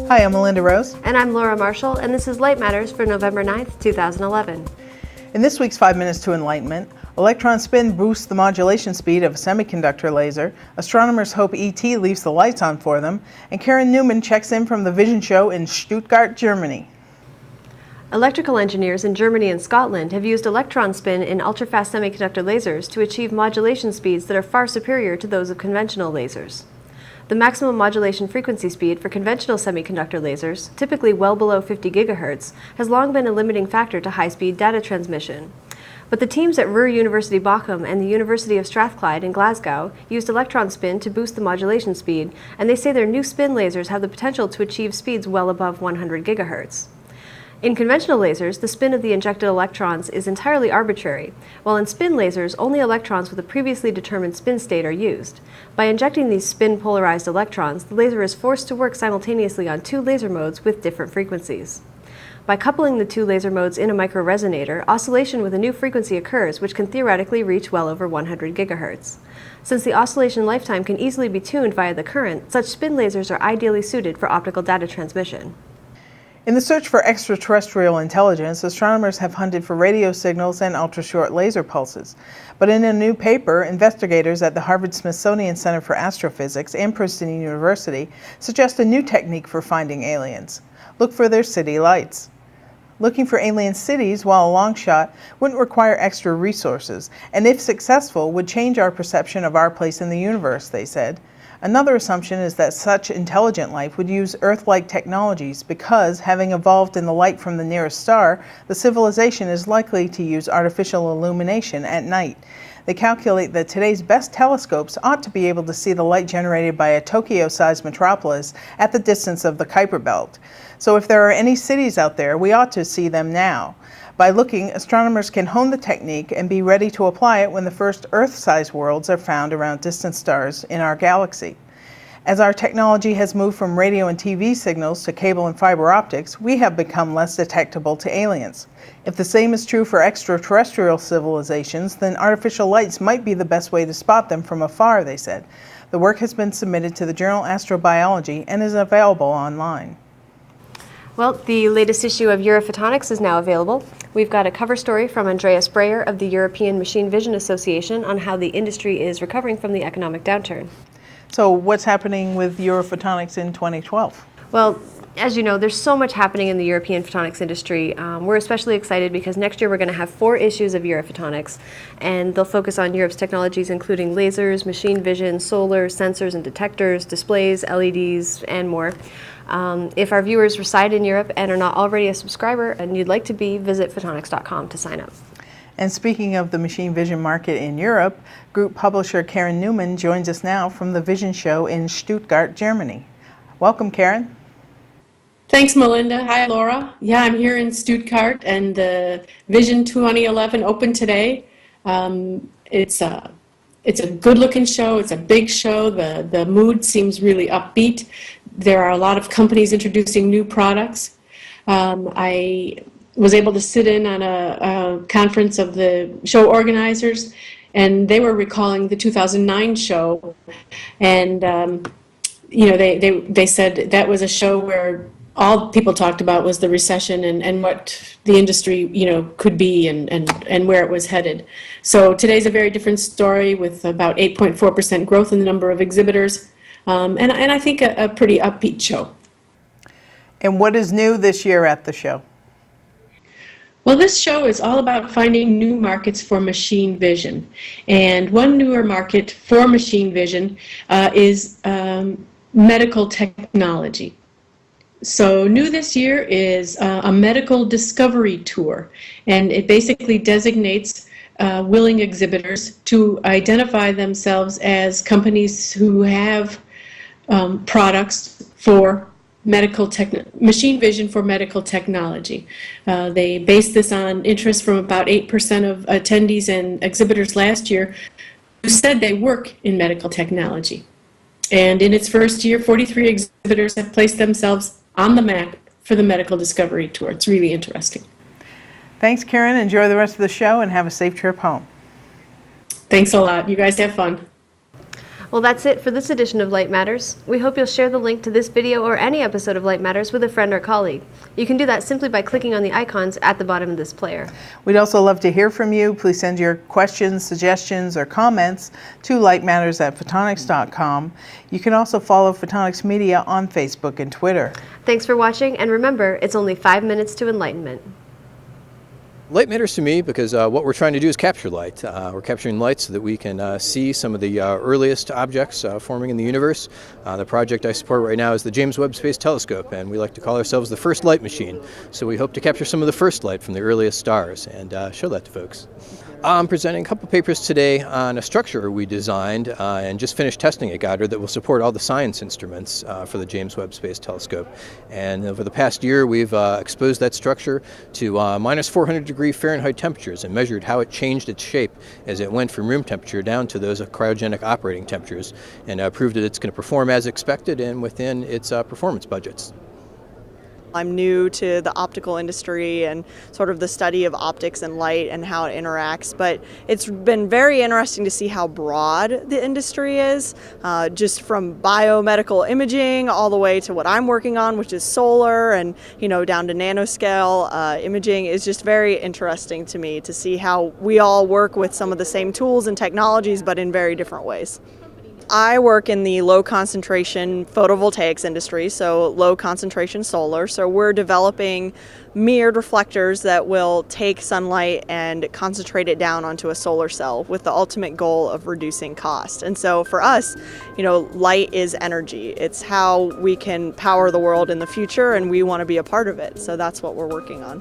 Hi, I'm Melinda Rose. And I'm Laura Marshall, and this is Light Matters for November 9th, 2011. In this week's 5 Minutes to Enlightenment, electron spin boosts the modulation speed of a semiconductor laser, astronomers hope ET leaves the lights on for them, and Karen Newman checks in from the Vision Show in Stuttgart, Germany. Electrical engineers in Germany and Scotland have used electron spin in ultra-fast semiconductor lasers to achieve modulation speeds that are far superior to those of conventional lasers. The maximum modulation frequency speed for conventional semiconductor lasers, typically well below 50 GHz, has long been a limiting factor to high-speed data transmission. But the teams at Ruhr University Bochum and the University of Strathclyde in Glasgow used electron spin to boost the modulation speed, and they say their new spin lasers have the potential to achieve speeds well above 100 GHz. In conventional lasers, the spin of the injected electrons is entirely arbitrary, while in spin lasers, only electrons with a previously determined spin state are used. By injecting these spin-polarized electrons, the laser is forced to work simultaneously on two laser modes with different frequencies. By coupling the two laser modes in a microresonator, oscillation with a new frequency occurs, which can theoretically reach well over 100 GHz. Since the oscillation lifetime can easily be tuned via the current, such spin lasers are ideally suited for optical data transmission. In the search for extraterrestrial intelligence, astronomers have hunted for radio signals and ultra-short laser pulses. But in a new paper, investigators at the Harvard-Smithsonian Center for Astrophysics and Princeton University suggest a new technique for finding aliens. Look for their city lights. Looking for alien cities, while a long shot, wouldn't require extra resources, and if successful, would change our perception of our place in the universe, they said. Another assumption is that such intelligent life would use Earth-like technologies because, having evolved in the light from the nearest star, the civilization is likely to use artificial illumination at night. They calculate that today's best telescopes ought to be able to see the light generated by a Tokyo-sized metropolis at the distance of the Kuiper Belt. So if there are any cities out there, we ought to see them now. By looking, astronomers can hone the technique and be ready to apply it when the first Earth-sized worlds are found around distant stars in our galaxy. As our technology has moved from radio and TV signals to cable and fiber optics, we have become less detectable to aliens. If the same is true for extraterrestrial civilizations, then artificial lights might be the best way to spot them from afar, they said. The work has been submitted to the journal Astrobiology and is available online. Well, the latest issue of Europhotonics is now available. We've got a cover story from Andreas Breyer of the European Machine Vision Association on how the industry is recovering from the economic downturn. So what's happening with Europhotonics in 2012? Well, as you know, there's so much happening in the European photonics industry. We're especially excited because next year we're going to have 4 issues of Europhotonics, and they'll focus on Europe's technologies including lasers, machine vision, solar, sensors and detectors, displays, LEDs, and more. If our viewers reside in Europe and are not already a subscriber and you'd like to be, visit photonics.com to sign up. And speaking of the machine vision market in Europe, group publisher Karen Newman joins us now from the Vision Show in Stuttgart, Germany. Welcome, Karen. Thanks, Melinda. Hi, Laura. Yeah, I'm here in Stuttgart, and the Vision 2011 opened today. It's a good-looking show. It's a big show. The mood seems really upbeat. There are a lot of companies introducing new products. I was able to sit in on a conference of the show organizers, and they were recalling the 2009 show, and they said that was a show where all people talked about was the recession and what the industry could be and where it was headed. So today's a very different story with about 8.4% growth in the number of exhibitors, and I think a pretty upbeat show. And what is new this year at the show? Well, this show is all about finding new markets for machine vision. And one newer market for machine vision is medical technology. So new this year is a medical discovery tour, and it basically designates willing exhibitors to identify themselves as companies who have products for machine vision for medical technology. They based this on interest from about 8% of attendees and exhibitors last year who said they work in medical technology. And in its first year, 43 exhibitors have placed themselves on the map for the medical discovery tour. It's really interesting. Thanks, Karen. Enjoy the rest of the show and have a safe trip home. Thanks a lot. You guys have fun. Well, that's it for this edition of Light Matters. We hope you'll share the link to this video or any episode of Light Matters with a friend or colleague. You can do that simply by clicking on the icons at the bottom of this player. We'd also love to hear from you. Please send your questions, suggestions, or comments to lightmatters@photonics.com. You can also follow Photonics Media on Facebook and Twitter. Thanks for watching, and remember, it's only 5 minutes to enlightenment. Light matters to me because what we're trying to do is capture light. We're capturing light so that we can see some of the earliest objects forming in the universe. The project I support right now is the James Webb Space Telescope, and we like to call ourselves the first light machine. So we hope to capture some of the first light from the earliest stars and show that to folks. I'm presenting a couple papers today on a structure we designed and just finished testing at Goddard that will support all the science instruments for the James Webb Space Telescope. And over the past year, we've exposed that structure to minus 400 degree Fahrenheit temperatures and measured how it changed its shape as it went from room temperature down to those cryogenic operating temperatures, and proved that it's going to perform as expected and within its performance budgets. I'm new to the optical industry and sort of the study of optics and light and how it interacts, but it's been very interesting to see how broad the industry is, just from biomedical imaging all the way to what I'm working on, which is solar, and down to nanoscale imaging. Is just very interesting to me to see how we all work with some of the same tools and technologies, but in very different ways. I work in the low concentration photovoltaics industry, so low concentration solar. So we're developing mirrored reflectors that will take sunlight and concentrate it down onto a solar cell with the ultimate goal of reducing cost. And so for us, light is energy. It's how we can power the world in the future, and we want to be a part of it. So that's what we're working on.